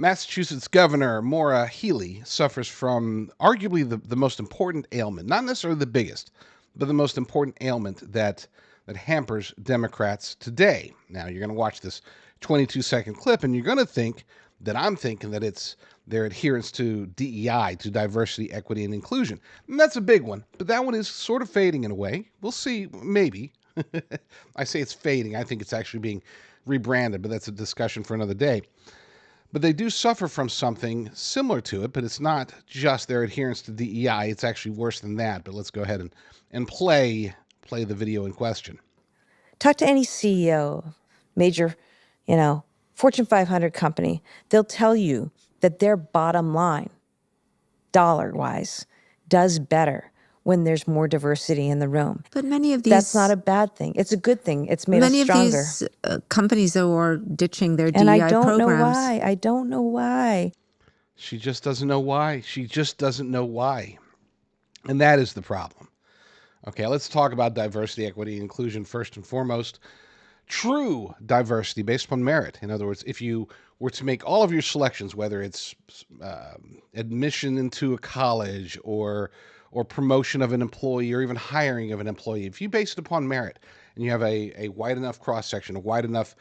Massachusetts Governor Maura Healey suffers from arguably the most important ailment, not necessarily the biggest, but the most important ailment that hampers Democrats today. Now, you're going to watch this 22-second clip, and you're going to think that I'm thinking that it's their adherence to DEI, to diversity, equity, and inclusion. And that's a big one, but that one is sort of fading in a way. We'll see, maybe. I say it's fading. I think it's actually being rebranded, but that's a discussion for another day. But they do suffer from something similar to it, but it's not just their adherence to DEI. It's actually worse than that. But let's go ahead and play the video in question. Talk to any CEO, major, Fortune 500 company. They'll tell you that their bottom line, dollar-wise, does better when there's more diversity in the room. But many of these... That's not a bad thing. It's a good thing. It's made us stronger. Many of these companies, though, are ditching their DEI programs. And I don't know why. I don't know why. She just doesn't know why. She just doesn't know why. And that is the problem. Okay, let's talk about diversity, equity, and inclusion first and foremost. True diversity based upon merit. In other words, if you were to make all of your selections, whether it's admission into a college or promotion of an employee or even hiring of an employee, if you base it upon merit and you have a wide enough cross-section, a wide enough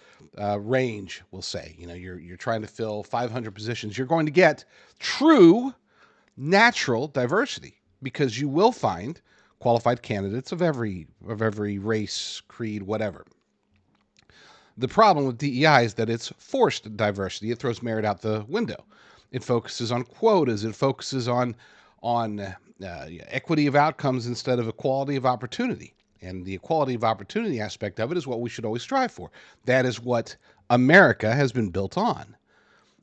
range, we'll say, you're trying to fill 500 positions, you're going to get true natural diversity because you will find qualified candidates of every race, creed, whatever. The problem with DEI is that it's forced diversity. It throws merit out the window. It focuses on quotas. It focuses on equity of outcomes instead of equality of opportunity. And the equality of opportunity aspect of it is what we should always strive for. That is what America has been built on,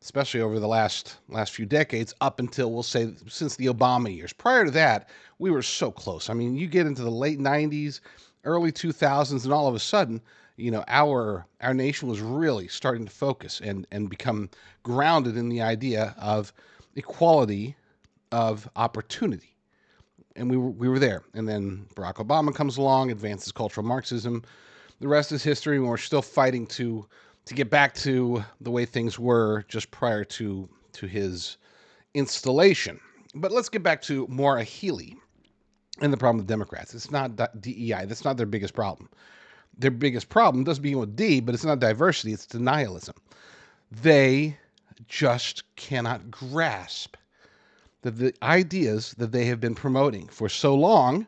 especially over the last few decades, up until, we'll say, since the Obama years. Prior to that, we were so close. I mean, you get into the late 90s, early 2000s, and all of a sudden, our nation was really starting to focus and become grounded in the idea of equality of opportunity. And we were there. And then Barack Obama comes along, advances cultural Marxism. The rest is history, and we're still fighting to get back to the way things were just prior to his installation. But let's get back to Maura Healey and the problem with Democrats. It's not DEI. That's not their biggest problem. Their biggest problem does begin with D, but it's not diversity, it's denialism. They just cannot grasp that the ideas that they have been promoting for so long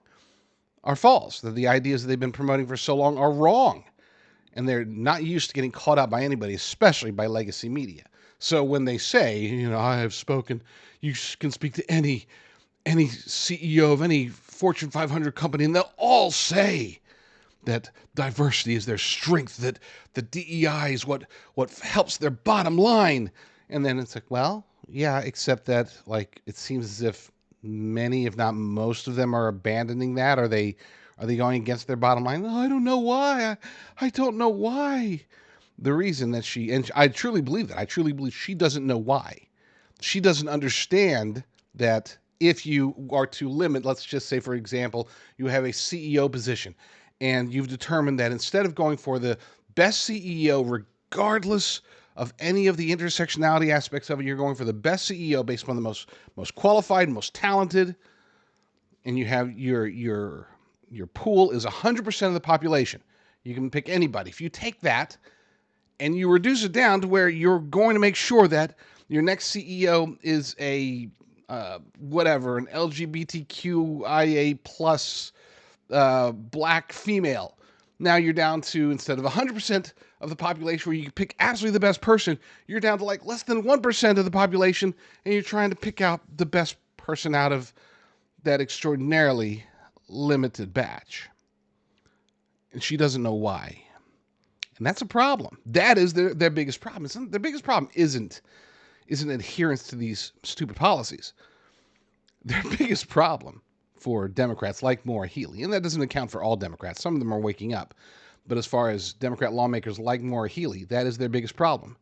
are false, that the ideas that they've been promoting for so long are wrong. And they're not used to getting caught out by anybody, especially by legacy media. So when they say, I have spoken, you can speak to any CEO of any Fortune 500 company, and they'll all say that diversity is their strength, that the DEI is what helps their bottom line. And then it's like, well, yeah, except that, it seems as if many, if not most of them, are abandoning that. Are they going against their bottom line? Oh, I don't know why. I don't know why. The reason that and I truly believe that. I truly believe she doesn't know why. She doesn't understand that if you are to limit, let's just say, for example, you have a CEO position, and you've determined that instead of going for the best CEO, regardless of any of the intersectionality aspects of it, you're going for the best CEO based upon the most qualified, most talented, and you have your pool is 100% of the population. You can pick anybody. If you take that and you reduce it down to where you're going to make sure that your next CEO is an LGBTQIA plus black female. Now you're down to, instead of 100% of the population where you can pick absolutely the best person, you're down to less than 1% of the population, and you're trying to pick out the best person out of that extraordinarily limited batch. And she doesn't know why. And that's a problem. That is their biggest problem. Their biggest problem isn't adherence to these stupid policies. Their biggest problem for Democrats like Maura Healey, and that doesn't account for all Democrats. Some of them are waking up. But as far as Democrat lawmakers like Maura Healey, that is their biggest problem.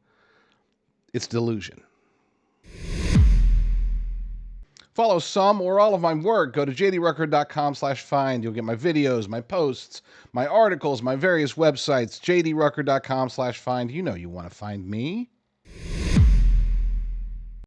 It's delusion. Follow some or all of my work. Go to jdrucker.com/find. You'll get my videos, my posts, my articles, my various websites, jdrucker.com/find. You know you want to find me.